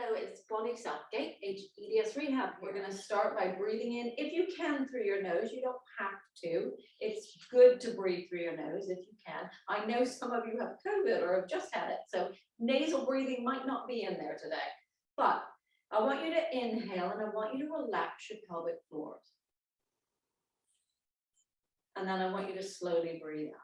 Hello, it's Bonnie Southgate, hEDS Rehab. We're going to start by breathing in, if you can, through your nose. You don't have to. It's good to breathe through your nose if you can. I know some of you have COVID or have just had it, so nasal breathing might not be in there today. But I want you to inhale and I want you to relax your pelvic floors. And then I want you to slowly breathe out.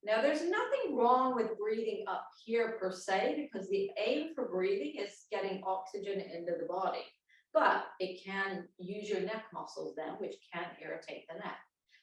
Now, there's nothing wrong with breathing up here per se, because the aim for breathing is getting oxygen into the body, but it can use your neck muscles then, which can irritate the neck.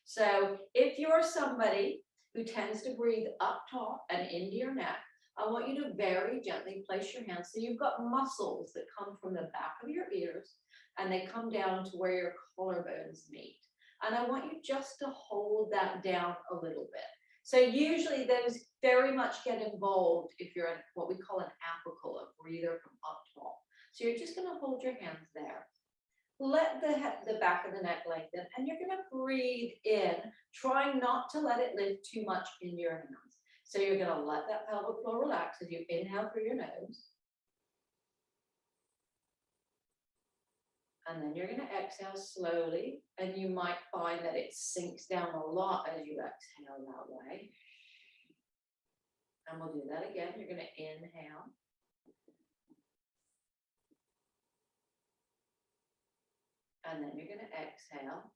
So if you're somebody who tends to breathe up top and into your neck, I want you to very gently place your hands so you've got muscles that come from the back of your ears and they come down to where your collarbones meet. And I want you just to hold that down a little bit. So usually those very much get involved if you're in what we call an apical, a breather from up top. So you're just going to hold your hands there. Let the back of the neck lengthen, and you're going to breathe in, trying not to let it lift too much in your hands. So you're going to let that pelvic floor relax as you inhale through your nose. And then you're going to exhale slowly, and you might find that it sinks down a lot as you exhale that way. And we'll do that again. You're going to inhale. And then you're going to exhale.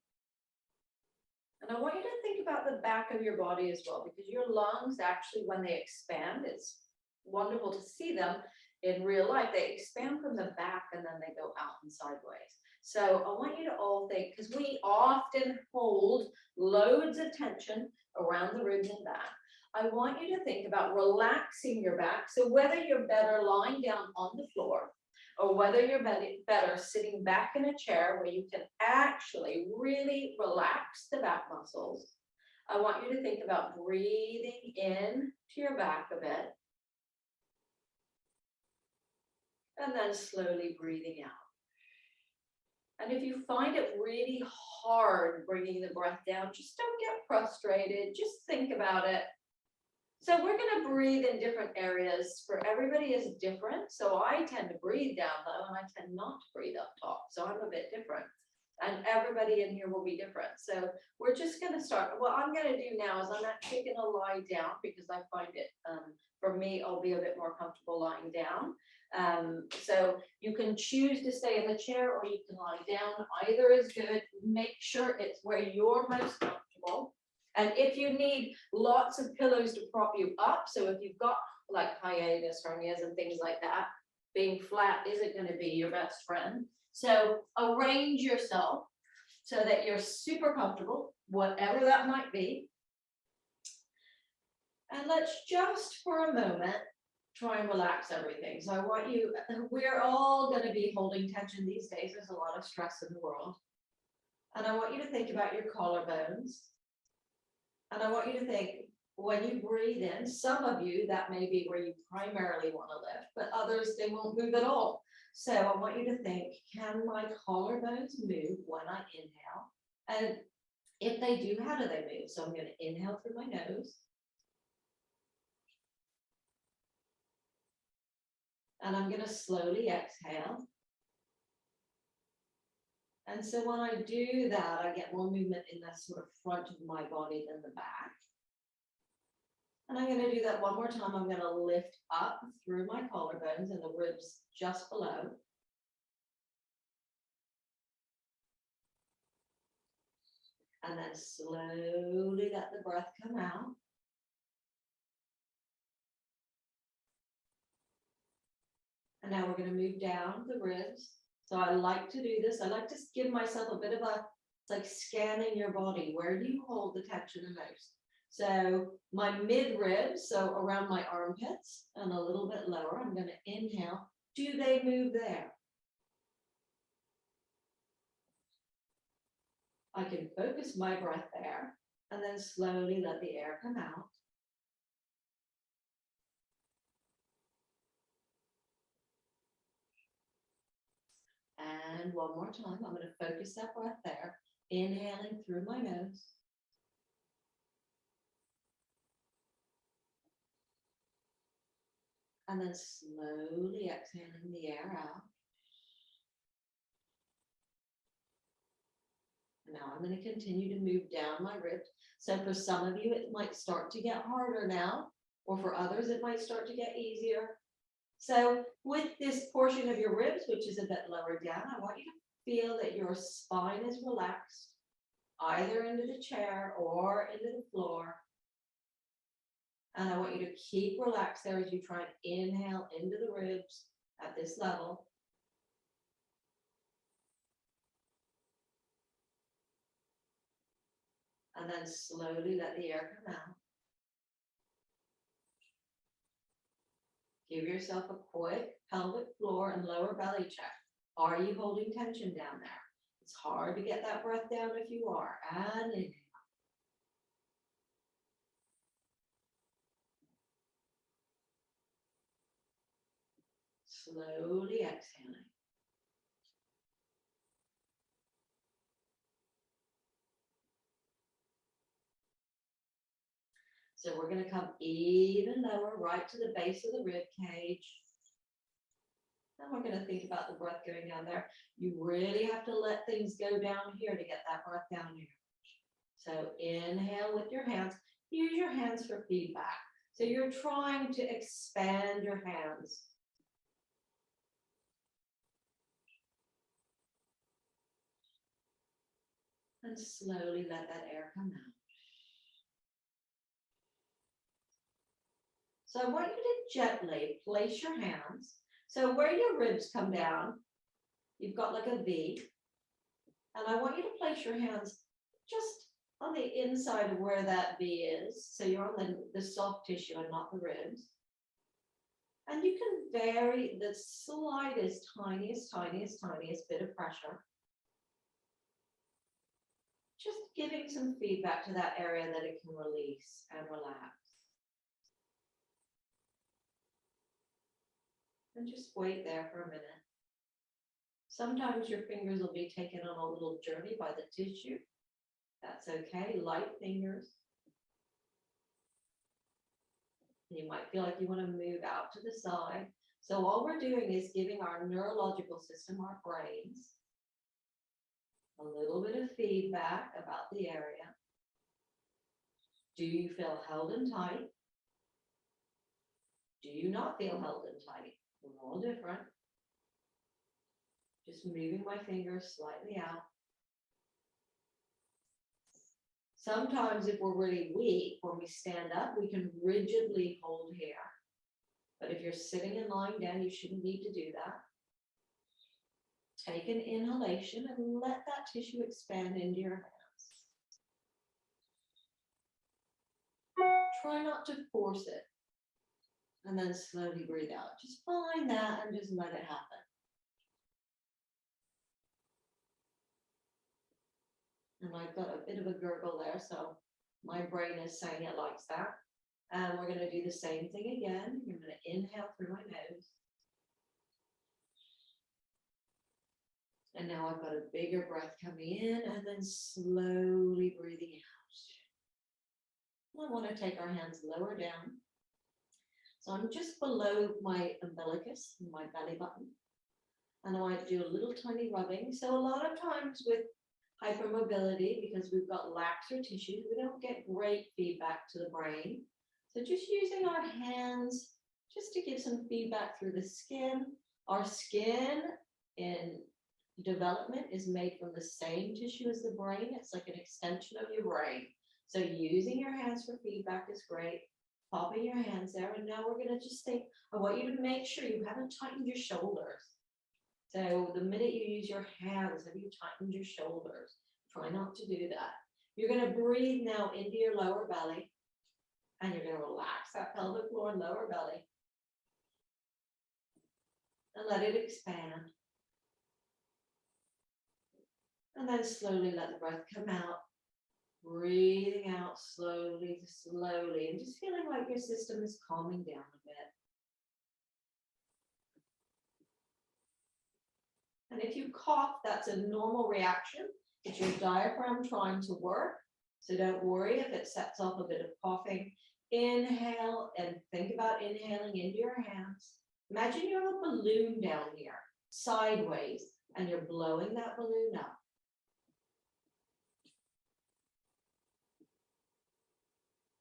And I want you to think about the back of your body as well, because your lungs actually, when they expand, it's wonderful to see them in real life. They expand from the back and then they go out and sideways. So I want you to all think, because we often hold loads of tension around the ribs and back, I want you to think about relaxing your back. So whether you're better lying down on the floor or whether you're better sitting back in a chair where you can actually really relax the back muscles, I want you to think about breathing in to your back a bit. And then slowly breathing out. And if you find it really hard bringing the breath down, just don't get frustrated. Just think about it. So we're going to breathe in different areas. For everybody is different. So I tend to breathe down low and I tend not to breathe up top. So I'm a bit different. And everybody in here will be different. So we're just going to start. What I'm going to do now is I'm actually going to lie down, because I find it, for me, I'll be a bit more comfortable lying down. So you can choose to stay in the chair or you can lie down. Either is good. Make sure it's where you're most comfortable. And if you need lots of pillows to prop you up, so if you've got like hiatus hernias and things like that, being flat isn't going to be your best friend. So arrange yourself so that you're super comfortable, whatever that might be. And let's just for a moment try and relax everything. So I want you, we're all going to be holding tension these days. There's a lot of stress in the world. And I want you to think about your collarbones. And I want you to think, when you breathe in, some of you, that may be where you primarily want to lift, but others, they won't move at all. So I want you to think, can my collarbones move when I inhale? And if they do, how do they move? So I'm going to inhale through my nose. And I'm going to slowly exhale. And so when I do that, I get more movement in the sort of front of my body than the back. And I'm going to do that one more time. I'm going to lift up through my collarbones and the ribs just below. And then slowly let the breath come out. And now we're going to move down the ribs. So I like to do this. I like to give myself a bit of a, it's like scanning your body. Where do you hold the tension the most? So my mid ribs, so around my armpits and a little bit lower, I'm going to inhale. Do they move there? I can focus my breath there and then slowly let the air come out. And one more time, I'm going to focus that breath there, inhaling through my nose. And then slowly exhaling the air out. Now I'm going to continue to move down my ribs. So for some of you, it might start to get harder now, or for others, it might start to get easier. So with this portion of your ribs, which is a bit lower down, I want you to feel that your spine is relaxed, either into the chair or into the floor. And I want you to keep relaxed there as you try and inhale into the ribs at this level. And then slowly let the air come out. Give yourself a quick pelvic floor and lower belly check. Are you holding tension down there? It's hard to get that breath down if you are. And inhale. Slowly exhaling. So we're going to come even lower, right to the base of the rib cage. And we're going to think about the breath going down there. You really have to let things go down here to get that breath down here. So inhale with your hands. Use your hands for feedback. So you're trying to expand your hands. And slowly let that air come out. So I want you to gently place your hands. So where your ribs come down, you've got like a V. And I want you to place your hands just on the inside of where that V is. So you're on the soft tissue and not the ribs. And you can vary the slightest, tiniest bit of pressure. Just giving some feedback to that area that it can release and relax. And just wait there for a minute. Sometimes your fingers will be taken on a little journey by the tissue. That's okay, light fingers. You might feel like you want to move out to the side. So all we're doing is giving our neurological system, our brains, a little bit of feedback about the area. Do you feel held and tight? Do you not feel held and tight? We're all different. Just moving my fingers slightly out. Sometimes if we're really weak, when we stand up, we can rigidly hold here. But if you're sitting and lying down, you shouldn't need to do that. Take an inhalation and let that tissue expand into your hands. Try not to force it. And then slowly breathe out. Just find that and just let it happen. And I've got a bit of a gurgle there, so my brain is saying it likes that. And we're going to do the same thing again. You're going to inhale through my nose. And now I've got a bigger breath coming in and then slowly breathing out. I want to take our hands lower down. So I'm just below my umbilicus, my belly button. And I might do a little tiny rubbing. So a lot of times with hypermobility, because we've got laxer tissues, we don't get great feedback to the brain. So just using our hands just to give some feedback through the skin. Our skin in development is made from the same tissue as the brain. It's like an extension of your brain. So using your hands for feedback is great. Popping your hands there. And now we're going to just think, I want you to make sure you haven't tightened your shoulders. So the minute you use your hands, have you tightened your shoulders? Try not to do that. You're going to breathe now into your lower belly. And you're going to relax that pelvic floor and lower belly. And let it expand. And then slowly let the breath come out. Breathing out slowly, slowly, and just feeling like your system is calming down a bit. And if you cough, that's a normal reaction. It's your diaphragm trying to work. So don't worry if it sets off a bit of coughing. Inhale and think about inhaling into your hands. Imagine you have a balloon down here, sideways, and you're blowing that balloon up.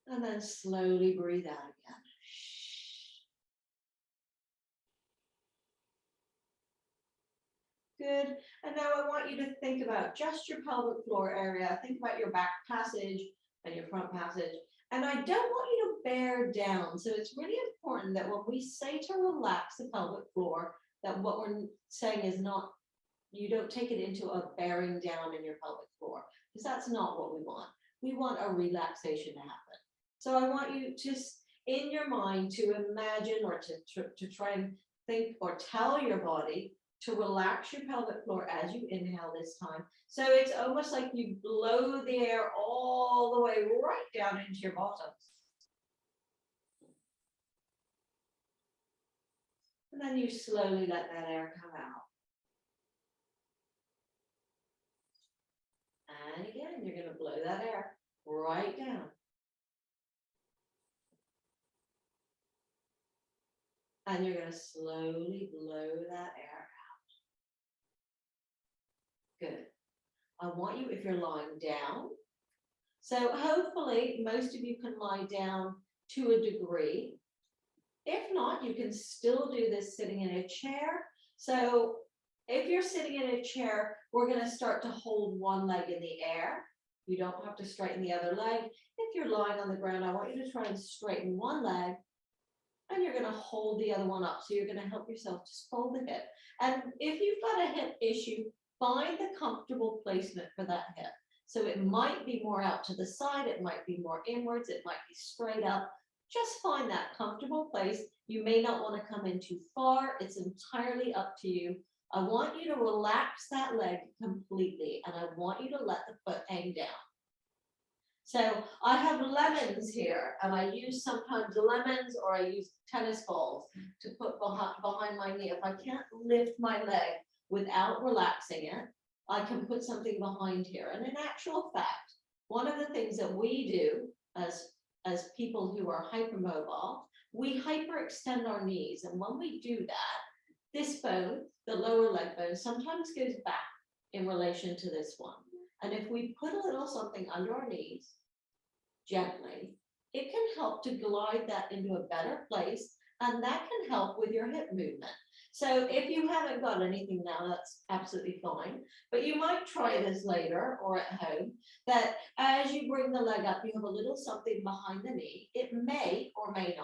And then slowly breathe out again. Good. And now I want you to think about just your pelvic floor area. Think about your back passage and your front passage. And I don't want you to bear down. So it's really important that when we say to relax the pelvic floor, that what we're saying is not, you don't take it into a bearing down in your pelvic floor, because that's not what we want. We want a relaxation to happen. So I want you just in your mind to imagine or to try and think or tell your body to relax your pelvic floor as you inhale this time. So it's almost like you blow the air all the way right down into your bottoms. And then you slowly let that air come out. And again, you're going to blow that air right down. And you're going to slowly blow that air out. Good. I want you, if you're lying down, so hopefully most of you can lie down to a degree. If not, you can still do this sitting in a chair. So if you're sitting in a chair, we're going to start to hold one leg in the air. You don't have to straighten the other leg. If you're lying on the ground, I want you to try and straighten one leg. And you're going to hold the other one up. So you're going to help yourself just fold the hip. And if you've got a hip issue, find the comfortable placement for that hip. So it might be more out to the side. It might be more inwards. It might be straight up. Just find that comfortable place. You may not want to come in too far. It's entirely up to you. I want you to relax that leg completely. And I want you to let the foot hang down. So I have lemons here, and I use sometimes lemons or I use tennis balls to put behind my knee. If I can't lift my leg without relaxing it, I can put something behind here. And in actual fact, one of the things that we do as people who are hypermobile, we hyperextend our knees. And when we do that, this bone, the lower leg bone, sometimes goes back in relation to this one. And if we put a little something under our knees, gently, it can help to glide that into a better place, and that can help with your hip movement. So if you haven't got anything now, that's absolutely fine, but you might try this later or at home, that as you bring the leg up, you have a little something behind the knee. It may or may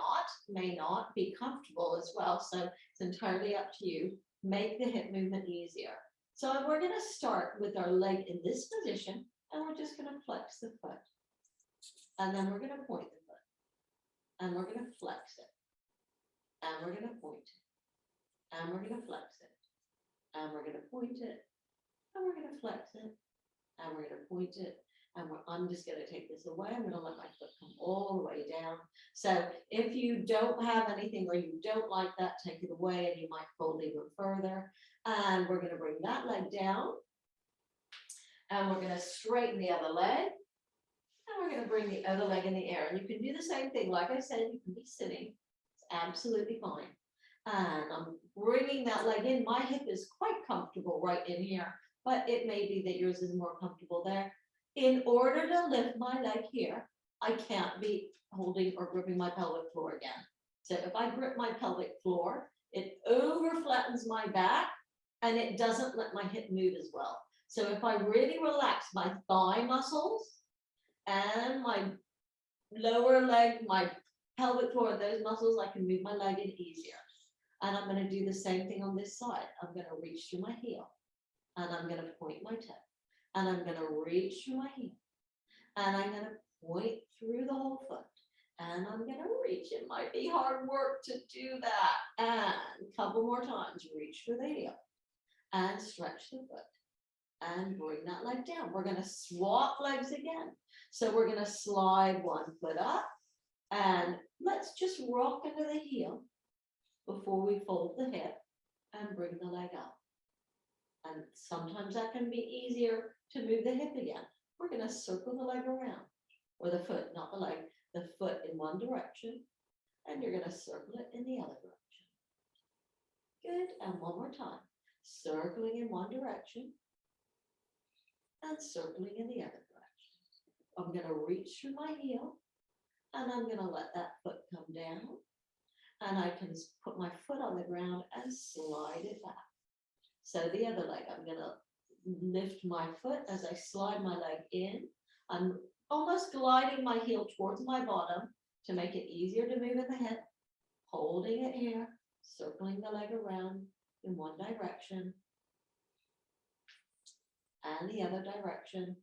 not be comfortable as well, so it's entirely up to you. Make the hip movement easier. So we're going to start with our leg in this position, and we're just going to flex the foot. And then we're going to point the foot. And we're going to flex it. And we're going to point it. And we're going to flex it. And we're going to point it. And we're going to flex it. And we're going to point it. And I'm just going to take this away. I'm going to let my foot come all the way down. So if you don't have anything or you don't like that, take it away and you might fold even further. And we're going to bring that leg down. And we're going to straighten the other leg. And we're going to bring the other leg in the air. And you can do the same thing. Like I said, you can be sitting. It's absolutely fine. And I'm bringing that leg in. My hip is quite comfortable right in here, but it may be that yours is more comfortable there. In order to lift my leg here, I can't be holding or gripping my pelvic floor again. So if I grip my pelvic floor, it over flattens my back and it doesn't let my hip move as well. So if I really relax my thigh muscles and my lower leg, my pelvic floor, those muscles, I can move my leg in easier. And I'm going to do the same thing on this side. I'm going to reach through my heel and I'm going to point my toe and I'm going to reach through my heel and I'm going to point through the whole foot and I'm going to reach. It might be hard work to do that. And a couple more times, reach through the heel and stretch the foot. And bring that leg down. We're going to swap legs again. So we're going to slide one foot up and let's just rock into the heel before we fold the hip and bring the leg up. And sometimes that can be easier to move the hip again. We're going to circle the leg around, or the foot, not the leg. the foot in one direction, and you're going to circle it in the other direction. Good, and one more time. Circling in one direction, and circling in the other direction. I'm going to reach through my heel, and I'm going to let that foot come down, and I can put my foot on the ground and slide it back. So the other leg, I'm going to lift my foot as I slide my leg in. I'm almost gliding my heel towards my bottom to make it easier to move in the hip, holding it here, circling the leg around in one direction and the other direction.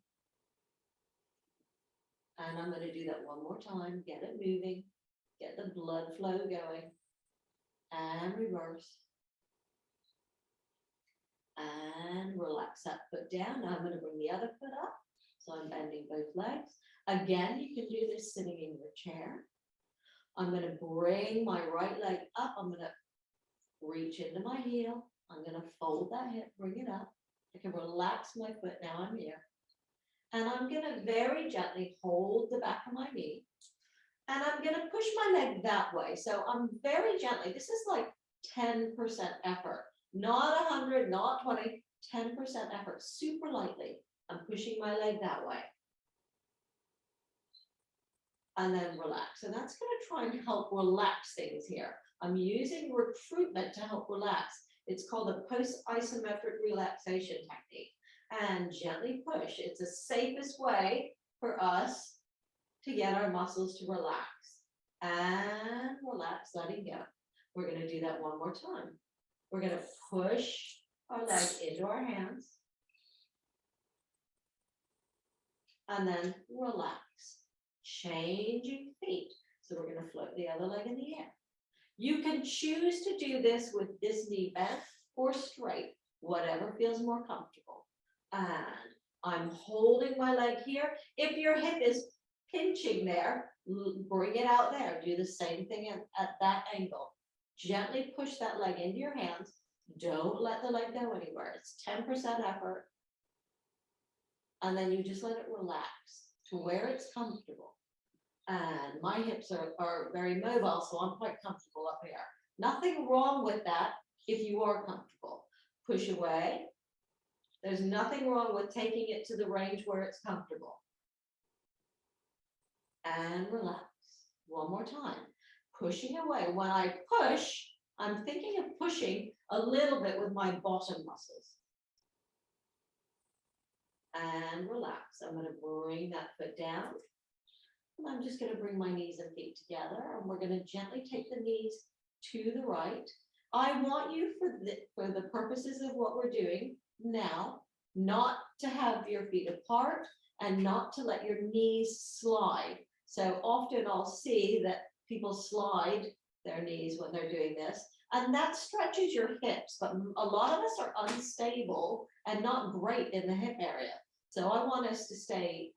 And I'm going to do that one more time, get it moving, get the blood flow going, and reverse. And relax that foot down. Now I'm going to bring the other foot up. So I'm bending both legs. Again, you can do this sitting in your chair. I'm going to bring my right leg up. I'm going to reach into my heel. I'm going to fold that hip, bring it up. I can relax my foot. Now I'm here. And I'm going to very gently hold the back of my knee. And I'm going to push my leg that way. So I'm very gently. This is like 10% effort. Not 100, not 20, 10% effort, super lightly. I'm pushing my leg that way. And then relax. And that's going to try and help relax things here. I'm using recruitment to help relax. It's called the post-isometric relaxation technique. And gently push. It's the safest way for us to get our muscles to relax. And relax, letting go. We're going to do that one more time. We're going to push our leg into our hands. And then relax. Changing feet. So we're going to float the other leg in the air. You can choose to do this with this knee bent or straight, whatever feels more comfortable. And I'm holding my leg here. If your hip is pinching there, bring it out there. Do the same thing at that angle. Gently push that leg into your hands. Don't let the leg go anywhere. It's 10% effort. And then you just let it relax to where it's comfortable. And my hips are very mobile, so I'm quite comfortable up here. Nothing wrong with that if you are comfortable. Push away. There's nothing wrong with taking it to the range where it's comfortable. And relax. One more time. Pushing away. When I push, I'm thinking of pushing a little bit with my bottom muscles. And relax. I'm going to bring that foot down. And I'm just going to bring my knees and feet together. And we're going to gently take the knees to the right. I want you, for the purposes of what we're doing now, not to have your feet apart and not to let your knees slide. So often I'll see that people slide their knees when they're doing this, and that stretches your hips, but a lot of us are unstable and not great in the hip area. So I want us to stay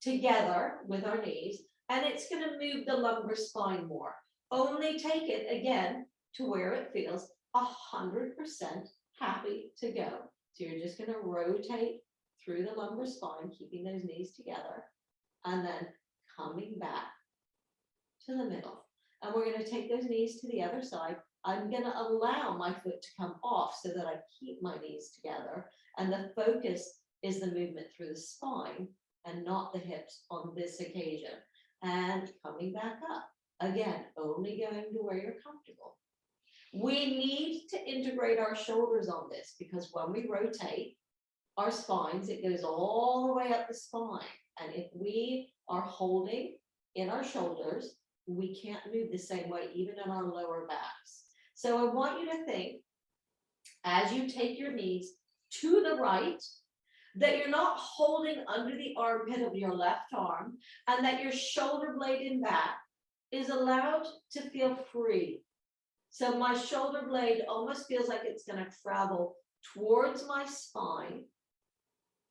together with our knees, and it's going to move the lumbar spine more. Only take it again to where it feels 100% happy to go. So you're just going to rotate through the lumbar spine, keeping those knees together, and then coming back to the middle. And we're going to take those knees to the other side. I'm going to allow my foot to come off so that I keep my knees together. And the focus is the movement through the spine and not the hips on this occasion. And coming back up. Again, only going to where you're comfortable. We need to integrate our shoulders on this because when we rotate our spines, it goes all the way up the spine. And if we are holding in our shoulders, we can't move the same way, even in our lower backs. So I want you to think, as you take your knees to the right, that you're not holding under the armpit of your left arm, and that your shoulder blade in back is allowed to feel free. So my shoulder blade almost feels like it's going to travel towards my spine.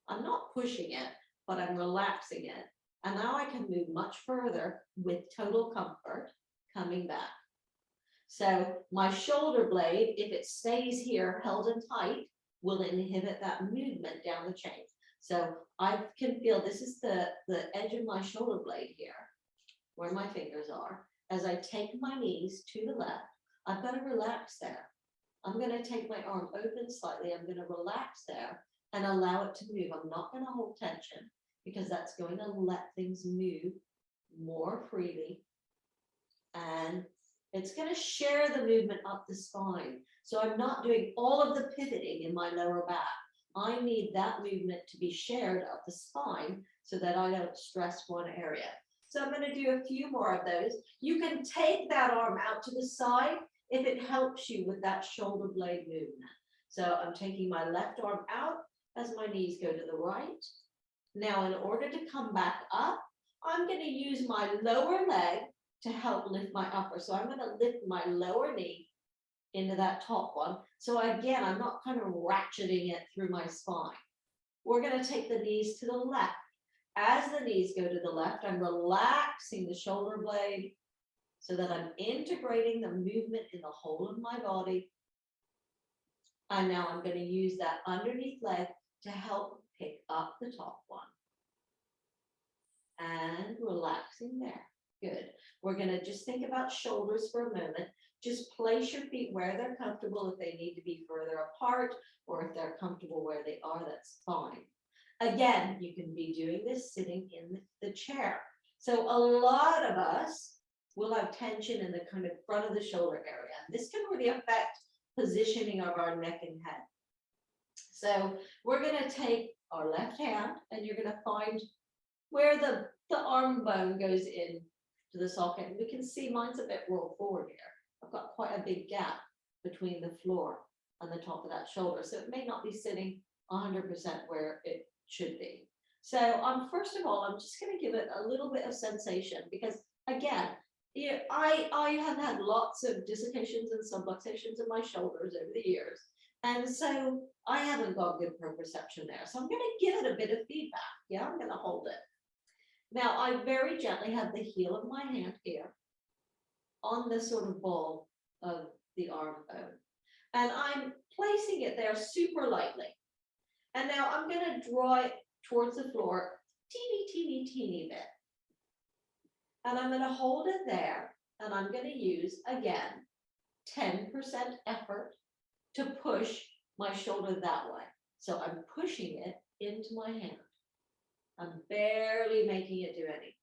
I'm not pushing it, but I'm relaxing it. And now I can move much further with total comfort coming back. So my shoulder blade, if it stays here held and tight, will inhibit that movement down the chain. So I can feel this is the edge of my shoulder blade here. where my fingers are. As I take my knees to the left, I've got to relax there. I'm going to take my arm open slightly. I'm going to relax there and allow it to move. I'm not going to hold tension because that's going to let things move more freely. And it's going to share the movement up the spine. So I'm not doing all of the pivoting in my lower back. I need that movement to be shared up the spine so that I don't stress one area. So I'm going to do a few more of those. You can take that arm out to the side if it helps you with that shoulder blade movement. So I'm taking my left arm out as my knees go to the right. Now, in order to come back up, I'm going to use my lower leg to help lift my upper. So I'm going to lift my lower knee into that top one. So again, I'm not kind of ratcheting it through my spine. We're going to take the knees to the left. As the knees go to the left, I'm relaxing the shoulder blade so that I'm integrating the movement in the whole of my body. And now I'm going to use that underneath leg to help pick up the top one. And relaxing there. Good. We're going to just think about shoulders for a moment. Just place your feet where they're comfortable. If they need to be further apart or if they're comfortable where they are, that's fine. Again, you can be doing this sitting in the chair. So a lot of us will have tension in the kind of front of the shoulder area. This can really affect positioning of our neck and head. So we're going to take our left hand and you're going to find where the arm bone goes in to the socket. We can see mine's a bit rolled forward here. I've got quite a big gap between the floor and the top of that shoulder. So it may not be sitting 100% where it should be. So first of all, I'm just going to give it a little bit of sensation because again, I have had lots of dislocations and subluxations in my shoulders over the years. And so I haven't got good proprioception there. So I'm going to give it a bit of feedback. Yeah, I'm going to hold it. Now, I very gently have the heel of my hand here on the sort of ball of the arm bone. And I'm placing it there super lightly. And now I'm going to draw it towards the floor, teeny bit. And I'm going to hold it there. And I'm going to use, again, 10% effort to push my shoulder that way. So I'm pushing it into my hand. I'm barely making it do anything.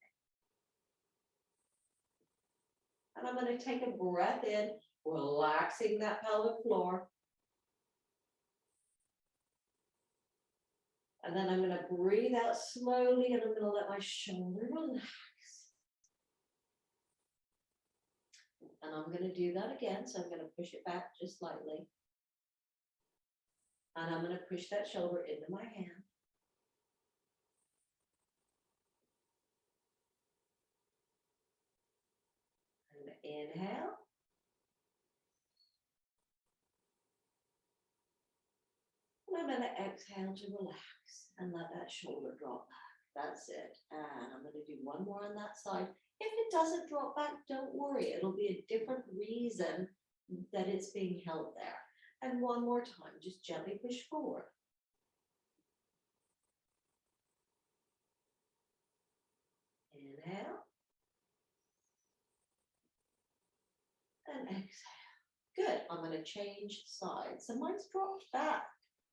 And I'm going to take a breath in, relaxing that pelvic floor. And then I'm going to breathe out slowly and I'm going to let my shoulder relax. And I'm going to do that again. So I'm going to push it back just slightly. And I'm going to push that shoulder into my hand. Inhale. And I'm going to exhale to relax and let that shoulder drop back. That's it. And I'm going to do one more on that side. If it doesn't drop back, don't worry. It'll be a different reason that it's being held there. And one more time, just gently push forward. Inhale. And exhale. Good. I'm going to change sides. So mine's dropped back.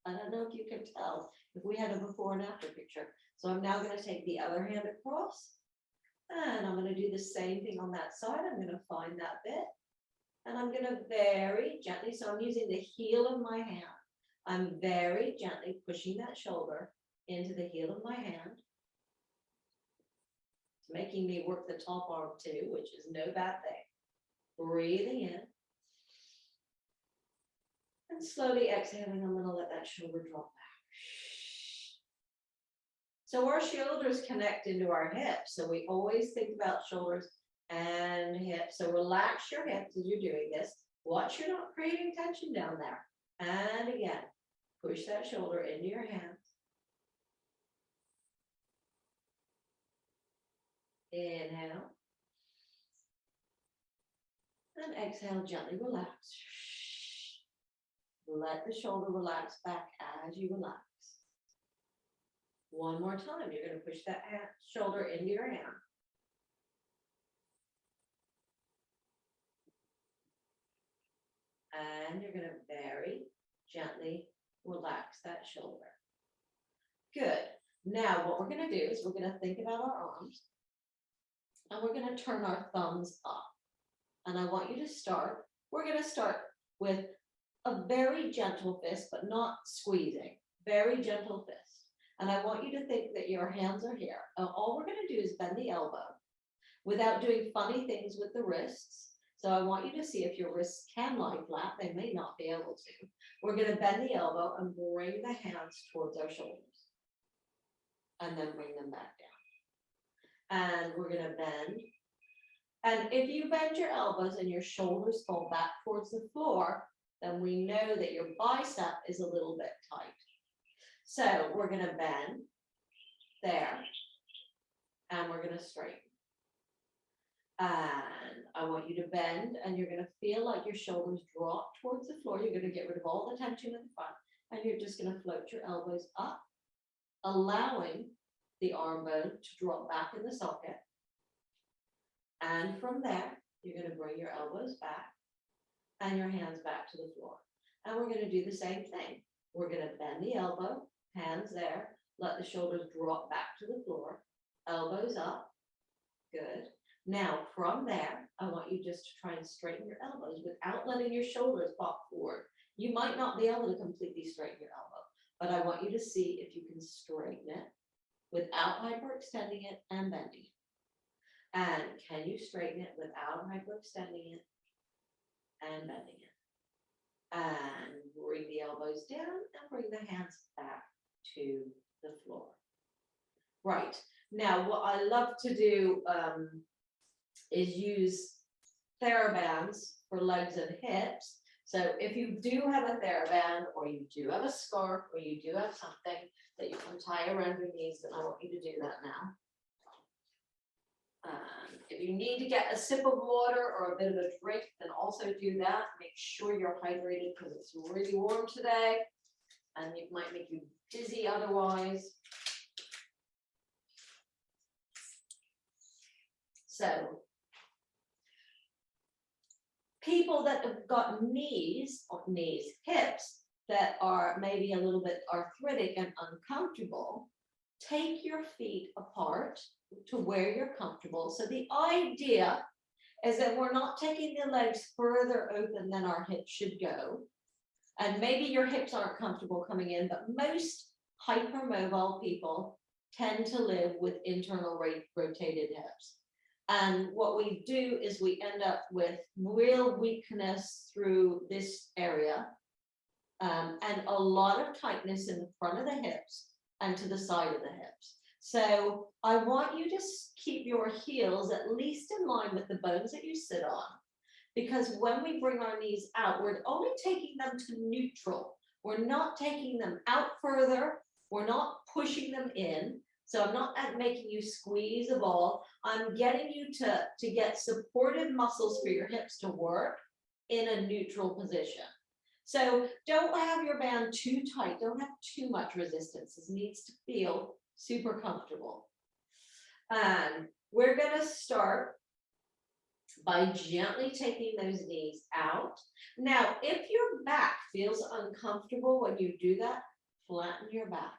I don't know if you can tell if we had a before and after picture. So I'm now going to take the other hand across. And I'm going to do the same thing on that side. I'm going to find that bit. And I'm going to very gently, so I'm using the heel of my hand. I'm very gently pushing that shoulder into the heel of my hand. It's making me work the top arm too, which is no bad thing. Breathing in. And slowly exhaling, I'm going to let that shoulder drop back. So our shoulders connect into our hips. So we always think about shoulders and hips. So relax your hips as you're doing this. Watch you're not creating tension down there. And again, push that shoulder into your hands. Inhale. And exhale, gently relax. Let the shoulder relax back as you relax. One more time, you're going to push that shoulder into your hand. then you're gonna very gently relax that shoulder. Good. Now, what we're gonna do is we're gonna think about our arms and we're gonna turn our thumbs up. And I want you to start, we're gonna start with a very gentle fist, but not squeezing, very gentle fist. And I want you to think that your hands are here. All we're gonna do is bend the elbow without doing funny things with the wrists. So I want you to see if your wrists can lie flat. They may not be able to. We're gonna bend the elbow and bring the hands towards our shoulders. And then bring them back down. And we're gonna bend. And if you bend your elbows and your shoulders fall back towards the floor, then we know that your bicep is a little bit tight. So we're gonna bend there, and we're gonna straighten. And I want you to bend, and you're gonna feel like your shoulders drop towards the floor. You're gonna get rid of all the tension in the front, and you're just gonna float your elbows up, allowing the arm bone to drop back in the socket. And from there, you're gonna bring your elbows back and your hands back to the floor. And we're gonna do the same thing. We're gonna bend the elbow, hands there, let the shoulders drop back to the floor, elbows up, good. Now, from there, I want you just to try and straighten your elbows without letting your shoulders pop forward. You might not be able to completely straighten your elbow, but I want you to see if you can straighten it without hyperextending it and bending it. And can you straighten it without hyperextending it and bending it? And bring the elbows down and bring the hands back to the floor. Right, now what I love to do is use TheraBands for legs and hips. So if you do have a TheraBand, or you do have a scarf, or you do have something that you can tie around your knees, then I want you to do that now. If you need to get a sip of water or a bit of a drink, then also do that. Make sure you're hydrated because it's really warm today and it might make you dizzy otherwise. So, people that have got hips that are maybe a little bit arthritic and uncomfortable, take your feet apart to where you're comfortable. So the idea is that we're not taking the legs further open than our hips should go. And maybe your hips aren't comfortable coming in, but most hypermobile people tend to live with internal rotated hips. And what we do is we end up with real weakness through this area, and a lot of tightness in the front of the hips and to the side of the hips. So I want you to keep your heels at least in line with the bones that you sit on, because when we bring our knees out, we're only taking them to neutral. We're not taking them out further. We're not pushing them in. So I'm not making you squeeze a ball. I'm getting you to get supportive muscles for your hips to work in a neutral position. So don't have your band too tight. Don't have too much resistance. This needs to feel super comfortable. And we're going to start by gently taking those knees out. Now, if your back feels uncomfortable when you do that, flatten your back.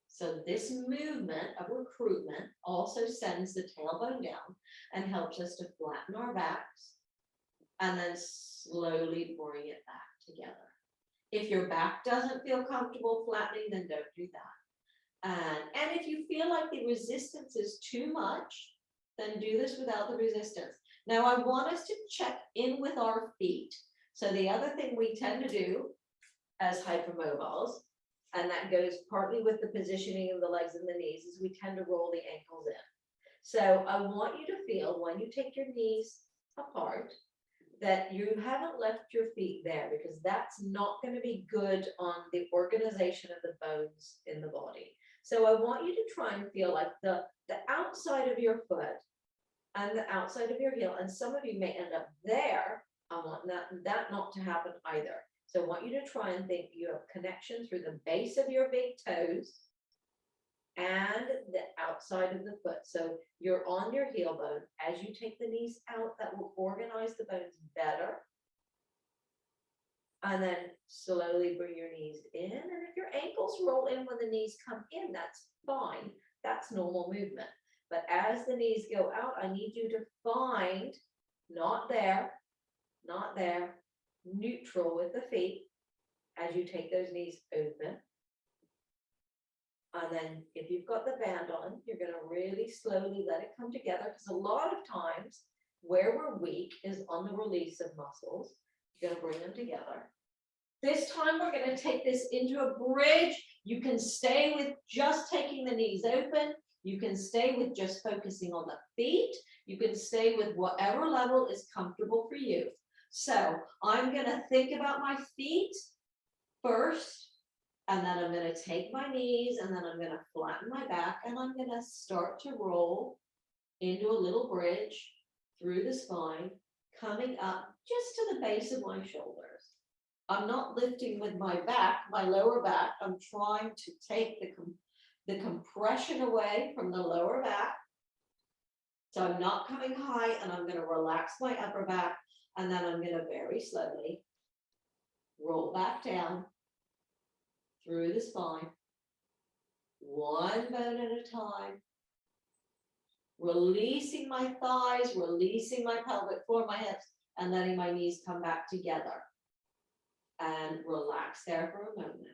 So this movement of recruitment also sends the tailbone down and helps us to flatten our backs and then slowly bring it back together. If your back doesn't feel comfortable flattening, then don't do that. And if you feel like the resistance is too much, then do this without the resistance. Now I want us to check in with our feet. So the other thing we tend to do as hypermobiles, and that goes partly with the positioning of the legs and the knees, is we tend to roll the ankles in. So I want you to feel when you take your knees apart that you haven't left your feet there, because that's not going to be good on the organization of the bones in the body. So I want you to try and feel like the outside of your foot and the outside of your heel, and some of you may end up there. I want that not to happen either. So I want you to try and think you have connection through the base of your big toes and the outside of the foot. So you're on your heel bone. As you take the knees out, that will organize the bones better. And then slowly bring your knees in. And if your ankles roll in when the knees come in, that's fine. That's normal movement. But as the knees go out, I need you to find, not there, not there, neutral with the feet as you take those knees open. And then if you've got the band on, you're going to really slowly let it come together, because a lot of times where we're weak is on the release of muscles. You're going to bring them together. This time we're going to take this into a bridge. You can stay with just taking the knees open. You can stay with just focusing on the feet. You can stay with whatever level is comfortable for you. So I'm going to think about my feet first, and then I'm going to take my knees, and then I'm going to flatten my back, and I'm going to start to roll into a little bridge through the spine, coming up just to the base of my shoulders. I'm not lifting with my back, my lower back. I'm trying to take the compression away from the lower back. So I'm not coming high, and I'm going to relax my upper back, and then I'm going to very slowly roll back down through the spine, one bone at a time, releasing my thighs, releasing my pelvic floor, my hips, and letting my knees come back together. And relax there for a moment.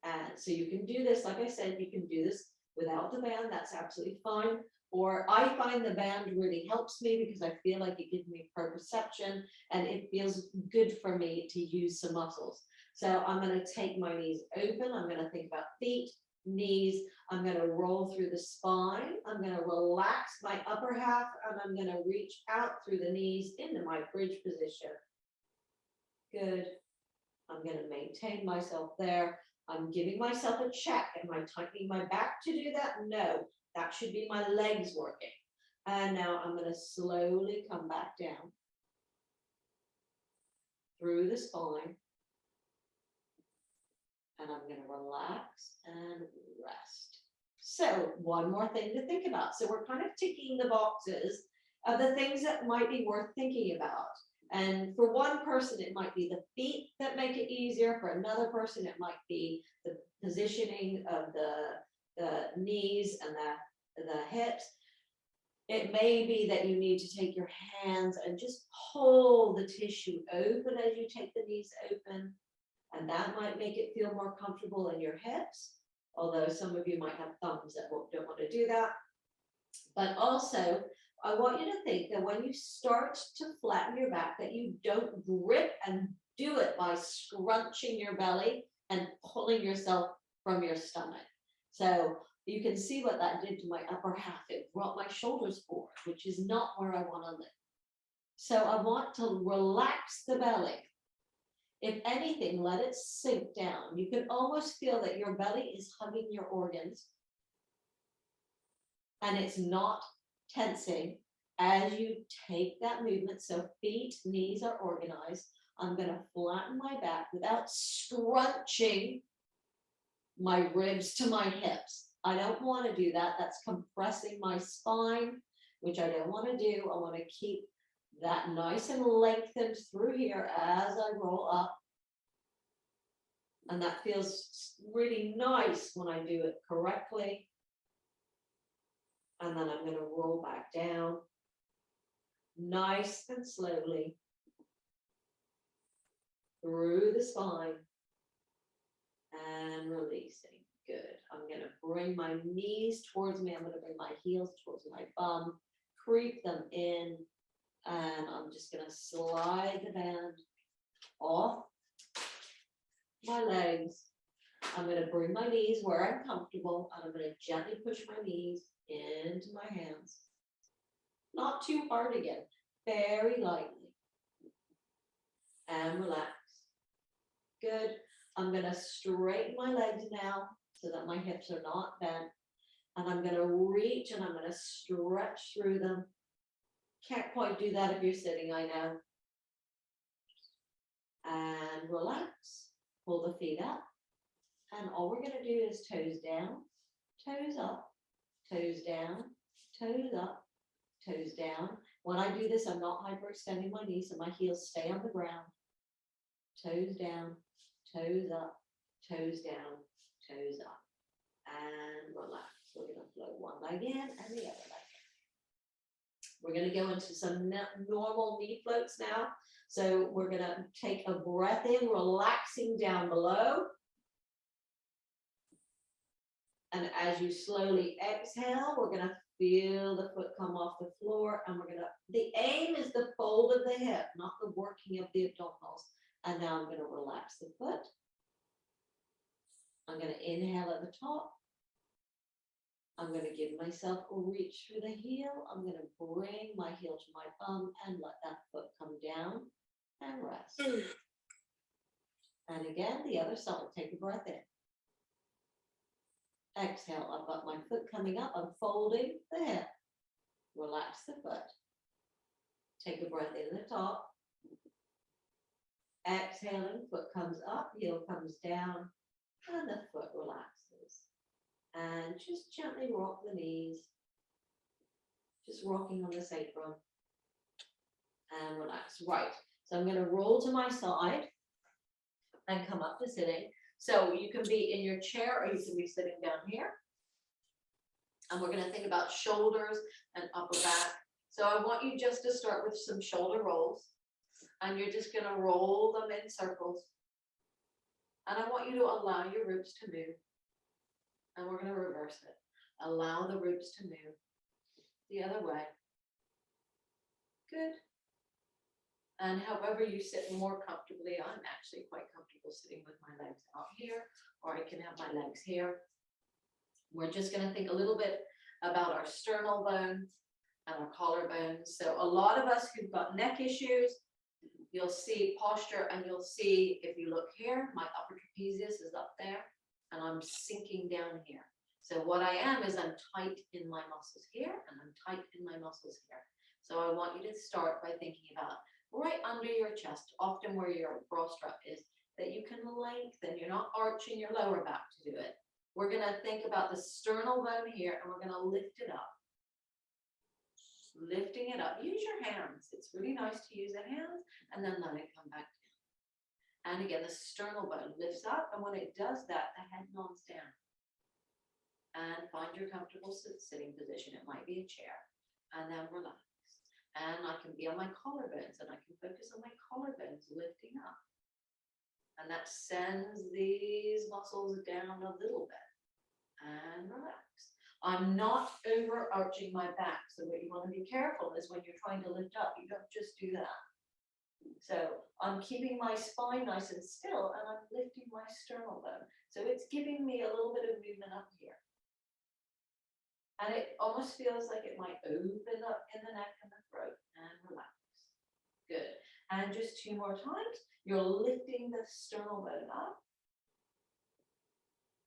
And so you can do this, like I said, you can do this without the band, that's absolutely fine. Or I find the band really helps me because I feel like it gives me proprioception and it feels good for me to use some muscles. So I'm going to take my knees open. I'm going to think about feet, knees. I'm going to roll through the spine. I'm going to relax my upper half, and I'm going to reach out through the knees into my bridge position. Good. I'm going to maintain myself there. I'm giving myself a check. Am I tightening my back to do that? No, that should be my legs working. And now I'm going to slowly come back down through the spine. And I'm going to relax and rest. So one more thing to think about. So we're kind of ticking the boxes of the things that might be worth thinking about. And for one person, it might be the feet that make it easier. For another person, it might be the positioning of the knees and the hips. It may be that you need to take your hands and just pull the tissue open as you take the knees open. And that might make it feel more comfortable in your hips. Although some of you might have thumbs that don't want to do that. But also, I want you to think that when you start to flatten your back, that you don't grip and do it by scrunching your belly and pulling yourself from your stomach. So you can see what that did to my upper half. It brought my shoulders forward, which is not where I want to live. So I want to relax the belly. If anything, let it sink down. You can almost feel that your belly is hugging your organs, and it's not tensing as you take that movement. So feet, knees are organized. I'm going to flatten my back without scrunching my ribs to my hips. I don't want to do that. That's compressing my spine, which I don't want to do. I want to keep that nice and lengthened through here as I roll up. And that feels really nice when I do it correctly. And then I'm going to roll back down, nice and slowly, through the spine, and releasing. Good. I'm going to bring my knees towards me. I'm going to bring my heels towards my bum, creep them in, and I'm just going to slide the band off my legs. I'm going to bring my knees where I'm comfortable, and I'm going to gently push my knees into my hands. Not too hard again, very lightly. And relax. Good. I'm going to straighten my legs now so that my hips are not bent. And I'm going to reach and I'm going to stretch through them. Can't quite do that if you're sitting, I know. And relax. Pull the feet up. And all we're going to do is toes down, toes up, toes down, toes up, toes down. When I do this, I'm not hyperextending my knees, so my heels stay on the ground. toes down, toes up, toes down, toes up, and relax. We're gonna float one leg in and the other leg in. We're gonna go into some normal knee floats now. So we're gonna take a breath in, relaxing down below. And as you slowly exhale, we're gonna feel the foot come off the floor, and the aim is the fold of the hip, not the working of the abdominals. And now I'm gonna relax the foot. I'm gonna inhale at the top. I'm gonna give myself a reach through the heel. I'm gonna bring my heel to my bum and let that foot come down and rest. And again, the other side, take a breath in. Exhale, I've got my foot coming up, I'm folding the hip. Relax the foot. Take a breath in the top. Exhaling, foot comes up, heel comes down, and the foot relaxes. And just gently rock the knees. Just rocking on the sacrum. And relax. Right, so I'm going to roll to my side and come up to sitting. So you can be in your chair or you can be sitting down here. And we're going to think about shoulders and upper back. So I want you just to start with some shoulder rolls. And you're just going to roll them in circles. And I want you to allow your ribs to move. And we're going to reverse it. Allow the ribs to move the other way. Good. And however you sit more comfortably, I'm actually quite comfortable sitting with my legs out here, or I can have my legs here. We're just going to think a little bit about our sternal bones and our collarbones. So a lot of us who've got neck issues, you'll see posture, and you'll see, if you look here, my upper trapezius is up there, and I'm sinking down here. So what I am is I'm tight in my muscles here, and I'm tight in my muscles here. So I want you to start by thinking about right under your chest, often where your bra strap is, that you can lengthen. You're not arching your lower back to do it. We're going to think about the sternal bone here, and we're going to lift it up. Lifting it up. Use your hands. It's really nice to use the hands, and then let it come back down. And again, the sternal bone lifts up, and when it does that, the head nods down. And find your comfortable sitting position. It might be a chair. And then relax. And I can be on my collarbones, and I can focus on my collarbones lifting up. And that sends these muscles down a little bit. And relax. I'm not overarching my back. So what you want to be careful is when you're trying to lift up, you don't just do that. So I'm keeping my spine nice and still, and I'm lifting my sternal bone. So it's giving me a little bit of movement up here. And it almost feels like it might open up in the neck and the throat, and relax. Good. And just 2 more times. You're lifting the sternal bone up.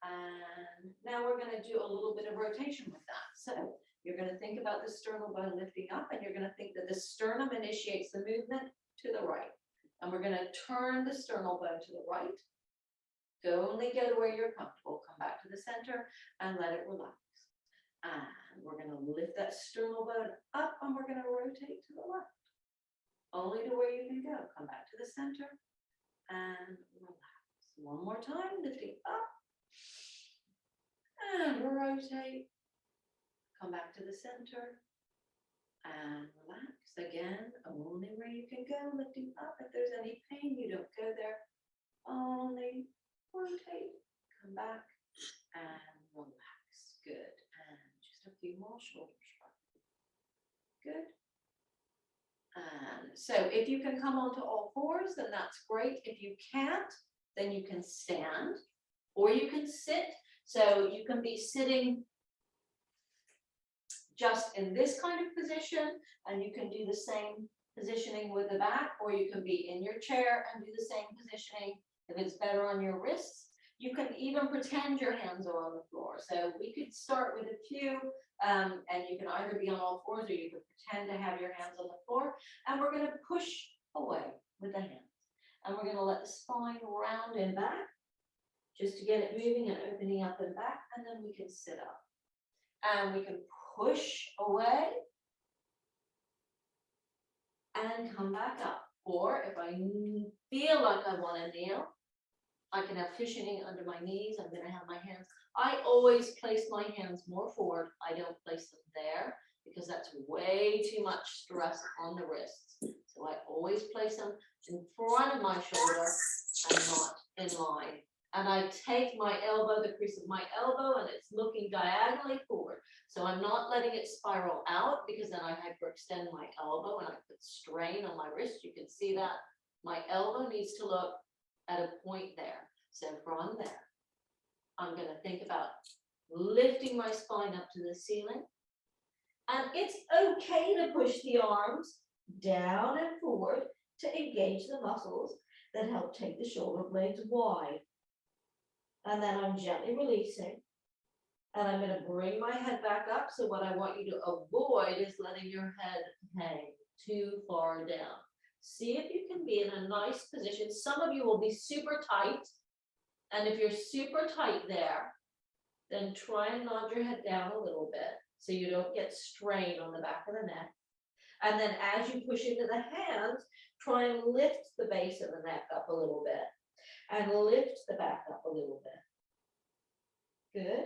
And now we're going to do a little bit of rotation with that. So you're going to think about the sternal bone lifting up, and you're going to think that the sternum initiates the movement to the right. And we're going to turn the sternal bone to the right. Only go to where you're comfortable. Come back to the center and let it relax. And we're going to lift that sternal bone up, and we're going to rotate to the left. Only to where you can go. Come back to the center and relax. One more time, lifting up. And rotate. Come back to the center and relax. Again, only where you can go, lifting up. If there's any pain, you don't go there. Only rotate, come back and relax. Good. And just a few more shoulder shrugs. Good. And so if you can come onto all fours, then that's great. If you can't, then you can stand or you can sit. So you can be sitting just in this kind of position, and you can do the same positioning with the back, or you can be in your chair and do the same positioning if it's better on your wrists. You can even pretend your hands are on the floor. So we could start with a few, and you can either be on all fours or you can pretend to have your hands on the floor. And we're going to push away with the hands. And we're going to let the spine round and back, just to get it moving and opening up and back, and then we can sit up. And we can push away and come back up. Or if I feel like I want to kneel, I can have cushioning under my knees. I'm going to have my hands. I always place my hands more forward. I don't place them there because that's way too much stress on the wrists. So I always place them in front of my shoulder and not in line. And I take my elbow, the crease of my elbow, and it's looking diagonally forward. So I'm not letting it spiral out because then I hyperextend my elbow and I put strain on my wrist. You can see that my elbow needs to look at a point there. So from there, I'm going to think about lifting my spine up to the ceiling. And it's okay to push the arms down and forward to engage the muscles that help take the shoulder blades wide. And then I'm gently releasing. And I'm going to bring my head back up. So what I want you to avoid is letting your head hang too far down. See if you can be in a nice position. Some of you will be super tight. And if you're super tight there, then try and nod your head down a little bit so you don't get strain on the back of the neck. And then as you push into the hands, try and lift the base of the neck up a little bit and lift the back up a little bit. Good.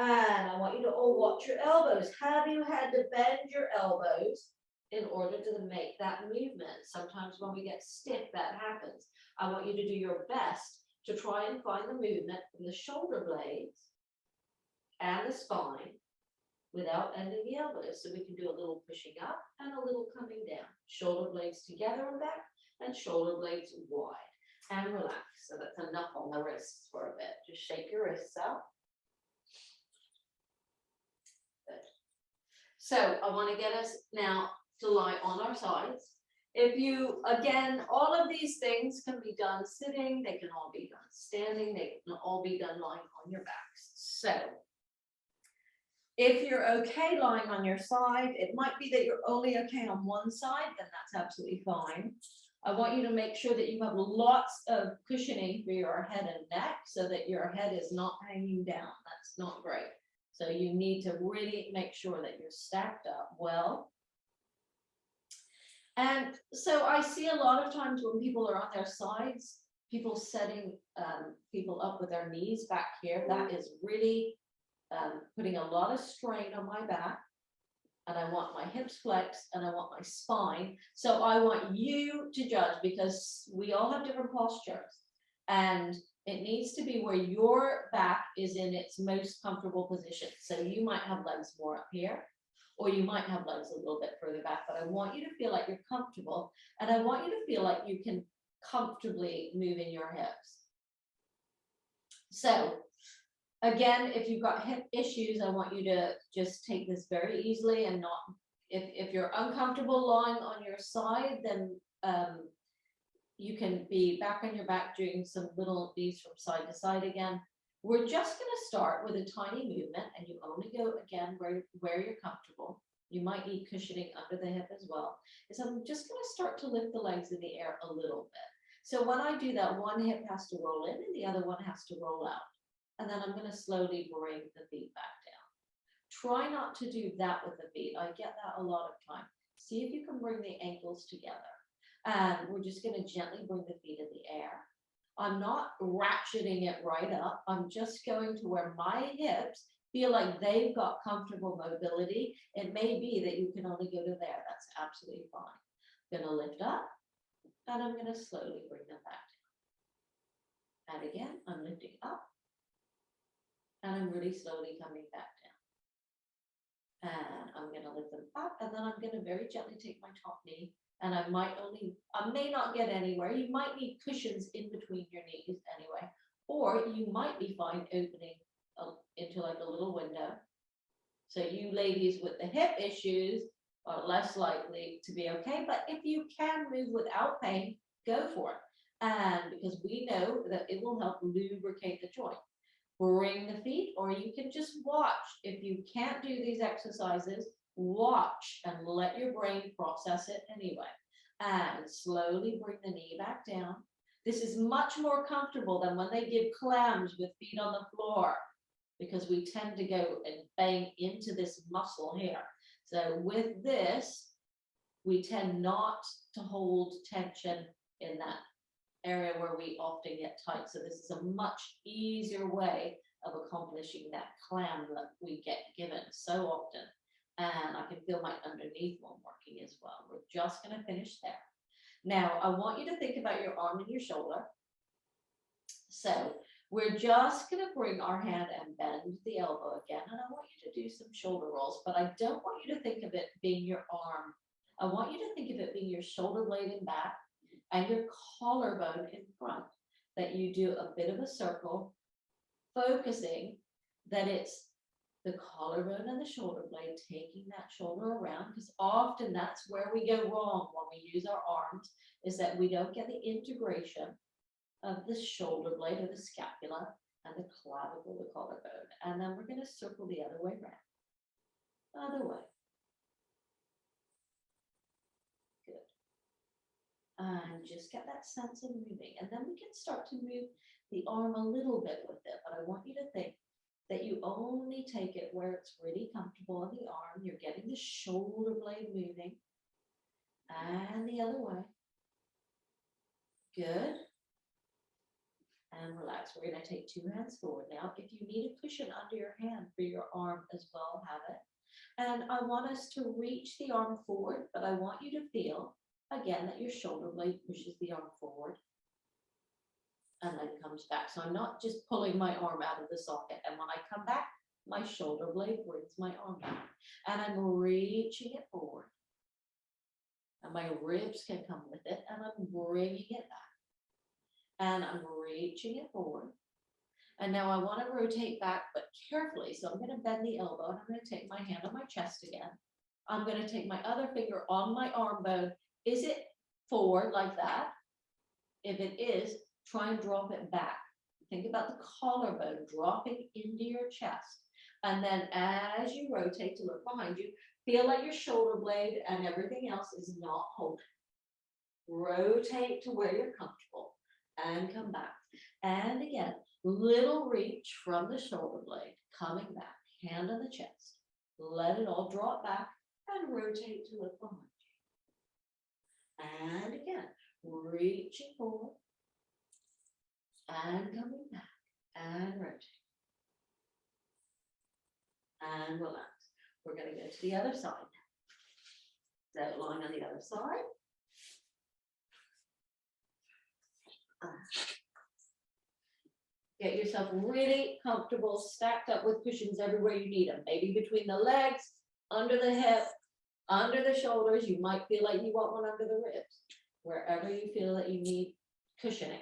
And I want you to all watch your elbows. Have you had to bend your elbows in order to make that movement? Sometimes when we get stiff, that happens. I want you to do your best to try and find the movement from the shoulder blades and the spine without ending the elbows. So we can do a little pushing up and a little coming down. Shoulder blades together and back and shoulder blades wide. And relax. So that's enough on the wrists for a bit. Just shake your wrists out. Good. So I want to get us now to lie on our sides. If you, again, all of these things can be done sitting, they can all be done standing, they can all be done lying on your backs. So if you're okay lying on your side, it might be that you're only okay on one side, then that's absolutely fine. I want you to make sure that you have lots of cushioning for your head and neck so that your head is not hanging down. That's not great. So you need to really make sure that you're stacked up well. And so I see a lot of times when people are on their sides, people setting people up with their knees back here, that is really putting a lot of strain on my back. And I want my hips flexed and I want my spine. So I want you to judge because we all have different postures and it needs to be where your back is in its most comfortable position. So you might have legs more up here or you might have legs a little bit further back, but I want you to feel like you're comfortable and I want you to feel like you can comfortably move in your hips. So again, if you've got hip issues, I want you to just take this very easily and not, if you're uncomfortable lying on your side, then you can be back on your back doing some little knees from side to side again. We're just going to start with a tiny movement and you only go again where you're comfortable. You might need cushioning under the hip as well. So I'm just going to start to lift the legs in the air a little bit. So when I do that, one hip has to roll in and the other one has to roll out. And then I'm going to slowly bring the feet back down. Try not to do that with the feet. I get that a lot of time. See if you can bring the ankles together. And we're just going to gently bring the feet in the air. I'm not ratcheting it right up. I'm just going to where my hips feel like they've got comfortable mobility. It may be that you can only go to there. That's absolutely fine. I'm going to lift up and I'm going to slowly bring them back down. And again, I'm lifting up. And I'm really slowly coming back down. And I'm going to lift them up and then I'm going to very gently take my top knee and I may not get anywhere. You might need cushions in between your knees anyway, or you might be fine opening into like a little window. So you ladies with the hip issues are less likely to be okay, but if you can move without pain, go for it. And because we know that it will help lubricate the joint. Bring the feet, or you can just watch. If you can't do these exercises, watch and let your brain process it anyway. And slowly bring the knee back down. This is much more comfortable than when they give clams with feet on the floor, because we tend to go and bang into this muscle here. So with this, we tend not to hold tension in that area where we often get tight. So this is a much easier way of accomplishing that clam that we get given so often. And I can feel my underneath one working as well. We're just going to finish there. Now, I want you to think about your arm and your shoulder. So we're just going to bring our hand and bend the elbow again. And I want you to do some shoulder rolls, but I don't want you to think of it being your arm. I want you to think of it being your shoulder blade in back and your collarbone in front, that you do a bit of a circle, focusing that it's the collarbone and the shoulder blade taking that shoulder around, because often that's where we go wrong when we use our arms, is that we don't get the integration of the shoulder blade or the scapula and the clavicle, the collarbone. And then we're going to circle the other way around. Other way. Good. And just get that sense of moving. And then we can start to move the arm a little bit with it. But I want you to think that you only take it where it's really comfortable on the arm. You're getting the shoulder blade moving. And the other way. Good. And relax. We're going to take two hands forward. Now, if you need a cushion under your hand for your arm as well, have it. And I want us to reach the arm forward, but I want you to feel, again, that your shoulder blade pushes the arm forward and then comes back. So I'm not just pulling my arm out of the socket. And when I come back, my shoulder blade brings my arm back. And I'm reaching it forward. And my ribs can come with it, and I'm bringing it back. And I'm reaching it forward. And now I want to rotate back, but carefully. So I'm going to bend the elbow, and I'm going to take my hand on my chest again. I'm going to take my other finger on my arm bone. Is it forward like that? If it is, try and drop it back. Think about the collarbone dropping into your chest. And then as you rotate to look behind you, feel like your shoulder blade and everything else is not holding. Rotate to where you're comfortable. And come back. And again, little reach from the shoulder blade, coming back, hand on the chest. Let it all drop back and rotate to look behind you. And again, reaching forward and coming back and rotate. And relax. We're going to go to the other side. So lying on the other side. Get yourself really comfortable, stacked up with cushions everywhere you need them. Maybe between the legs, under the hip, under the shoulders. You might feel like you want one under the ribs. Wherever you feel that you need cushioning.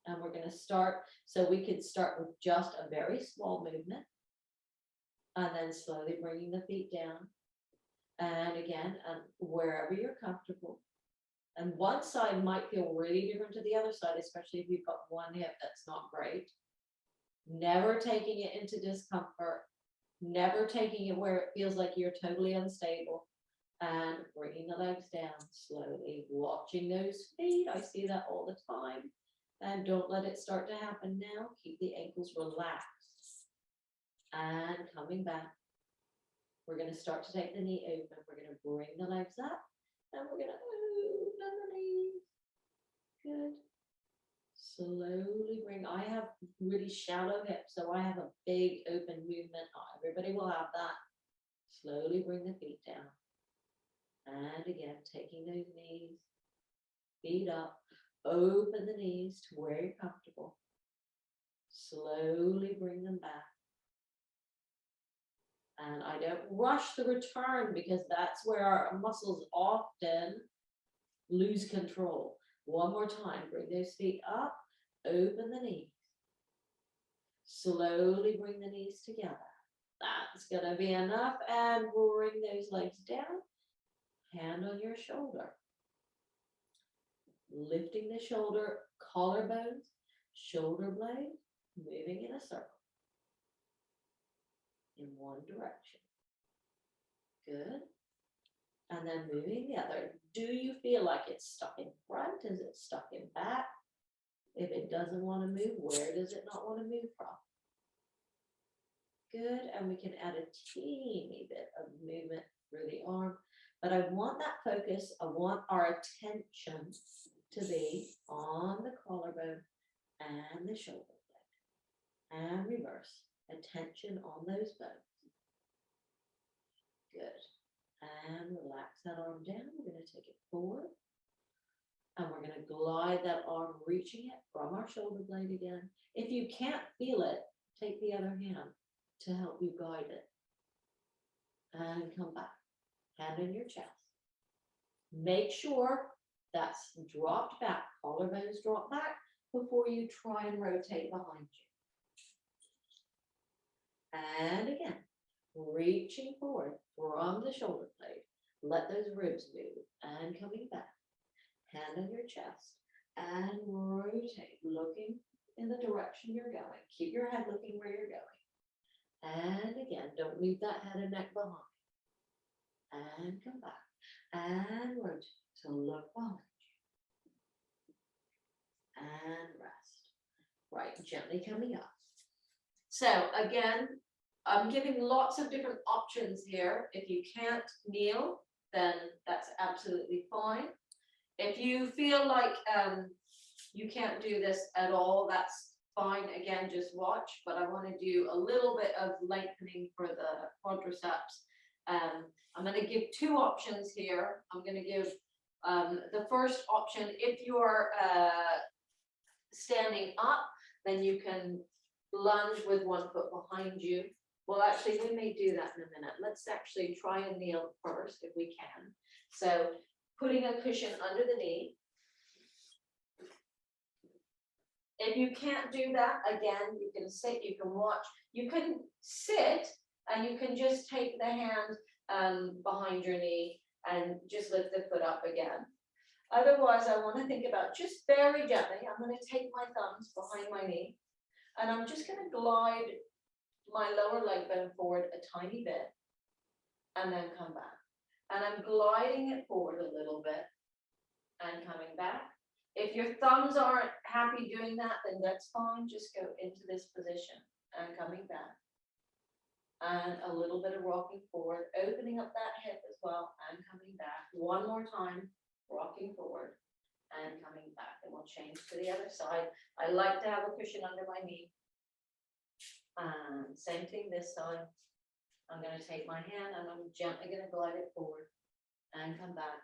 And we're going to start, so we could start with just a very small movement. And then slowly bringing the feet down. And again, wherever you're comfortable. And one side might feel really different to the other side, especially if you've got one hip that's not great. Never taking it into discomfort. Never taking it where it feels like you're totally unstable. And bringing the legs down slowly. Watching those feet. I see that all the time. And don't let it start to happen now. Keep the ankles relaxed. And coming back. We're going to start to take the knee open. We're going to bring the legs up. And we're going to open the knees. Good. Slowly bring, I have really shallow hips, so I have a big open movement. Not everybody will have that. Slowly bring the feet down. And again, taking those knees, feet up, open the knees to where you're comfortable. Slowly bring them back. And I don't rush the return because that's where our muscles often lose control. One more time, bring those feet up, open the knees. Slowly bring the knees together. That's going to be enough. And bring those legs down. Hand on your shoulder. Lifting the shoulder, collarbones, shoulder blade, moving in a circle. In one direction. Good. And then moving the other. Do you feel like it's stuck in front? Is it stuck in back? If it doesn't want to move, where does it not want to move from? Good. And we can add a teeny bit of movement through the arm. but I want that focus. I want our attention to be on the collarbone and the shoulder blade. And reverse. Attention on those bones. Good. And relax that arm down. We're going to take it forward. And we're going to glide that arm, reaching it from our shoulder blade again. If you can't feel it, take the other hand to help you guide it. And come back. Hand in your chest. Make sure that's dropped back. Collarbones drop back before you try and rotate behind you. And again, reaching forward from the shoulder blade. Let those ribs move and coming back. Hand on your chest and rotate, looking in the direction you're going. Keep your head looking where you're going. And again, don't leave that head and neck behind. And come back and rotate. So look behind you. And rest. Right, gently coming up. So again, I'm giving lots of different options here. If you can't kneel, then that's absolutely fine. If you feel like you can't do this at all, that's fine. Again, just watch, but I want to do a little bit of lengthening for the quadriceps. I'm going to give two options here. I'm going to give the first option. If you're standing up, then you can lunge with one foot behind you. Well, actually, we may do that in a minute. Let's actually try and kneel first if we can. So putting a cushion under the knee. If you can't do that, again, you can sit, you can watch. You can sit and you can just take the hand behind your knee and just lift the foot up again. Otherwise, I want to think about just very gently. I'm going to take my thumbs behind my knee and I'm just going to glide my lower leg bone forward a tiny bit and then come back. And I'm gliding it forward a little bit and coming back. If your thumbs aren't happy doing that, then that's fine. Just go into this position and coming back. And a little bit of rocking forward, opening up that hip as well and coming back. One more time, rocking forward and coming back. And we'll change to the other side. I like to have a cushion under my knee. Same thing this side. I'm going to take my hand and I'm gently going to glide it forward and come back.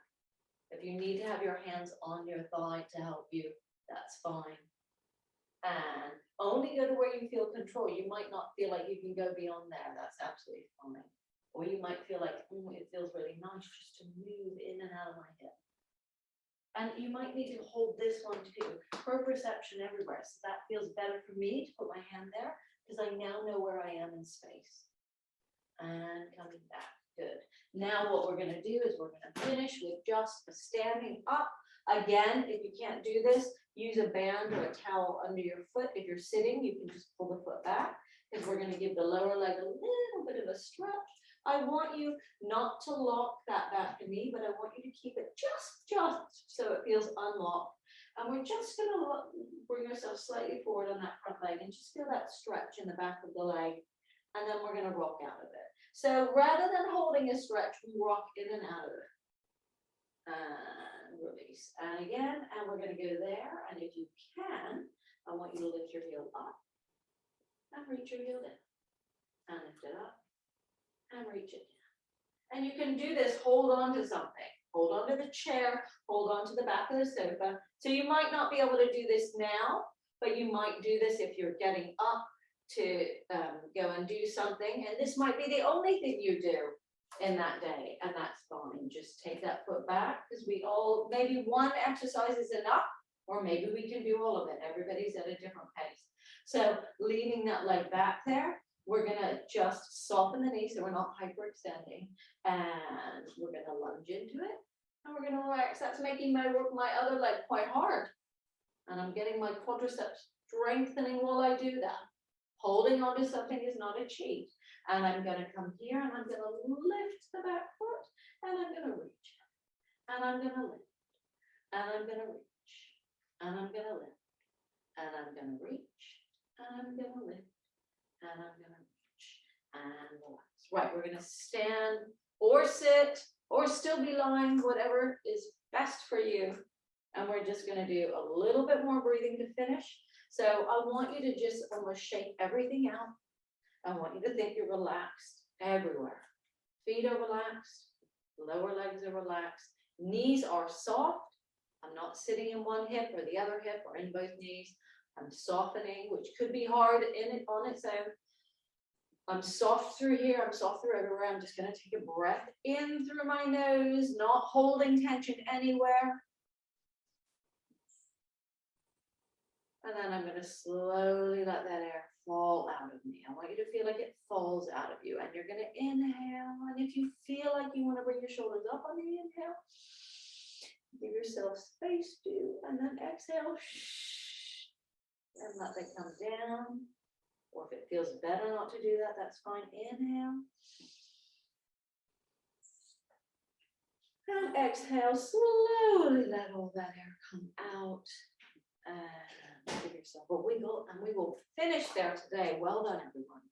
If you need to have your hands on your thigh to help you, that's fine. And only go to where you feel control. You might not feel like you can go beyond there. That's absolutely fine. Or you might feel like, it feels really nice just to move in and out of my hip. And you might need to hold this one too. Proprioception everywhere. So that feels better for me to put my hand there because I now know where I am in space. And coming back. Good. Now what we're going to do is we're going to finish with just a standing up. Again, if you can't do this, use a band or a towel under your foot. If you're sitting, you can just pull the foot back because we're going to give the lower leg a little bit of a stretch. I want you not to lock that back knee, but I want you to keep it just so it feels unlocked. And we're just going to bring ourselves slightly forward on that front leg and just feel that stretch in the back of the leg. And then we're going to rock out of it. So rather than holding a stretch, we rock in and out of it. And release. And again, and we're going to go there. And if you can, I want you to lift your heel up and reach your heel down. And lift it up and reach it down. And you can do this, hold on to something. Hold on to the chair, hold on to the back of the sofa. So you might not be able to do this now, but you might do this if you're getting up to go and do something. And this might be the only thing you do in that day, and that's fine. Just take that foot back because we all, maybe one exercise is enough, or maybe we can do all of it. Everybody's at a different pace. So leaning that leg back there, we're going to just soften the knee so we're not hyperextending, and we're going to lunge into it, and we're going to relax. That's making my other leg quite hard, and I'm getting my quadriceps strengthening while I do that. Holding on to something is not a cheat. And I'm going to come here and I'm going to lift the back foot and I'm going to reach. And I'm going to lift. And I'm going to reach. And I'm going to lift. And I'm going to reach. And I'm going to lift. And I'm going to reach. And relax. Right, we're going to stand or sit, or still be lying, whatever is best for you. And we're just gonna do a little bit more breathing to finish. So I want you to just almost shake everything out. I want you to think you're relaxed everywhere. Feet are relaxed, lower legs are relaxed, knees are soft. I'm not sitting in one hip or the other hip or in both knees. I'm softening, which could be hard in it on its own. I'm soft through here, I'm soft through everywhere. I'm just gonna take a breath in through my nose, not holding tension anywhere. And then I'm gonna slowly let that air fall out of me. I want you to feel like it falls out of you. And you're gonna inhale. And if you feel like you wanna bring your shoulders up on the inhale, give yourself space to, and then exhale. And let that come down. Or if it feels better not to do that, that's fine. Inhale. And exhale, slowly let all that air come out. And give yourself a wiggle, and we will finish there today. Well done, everyone.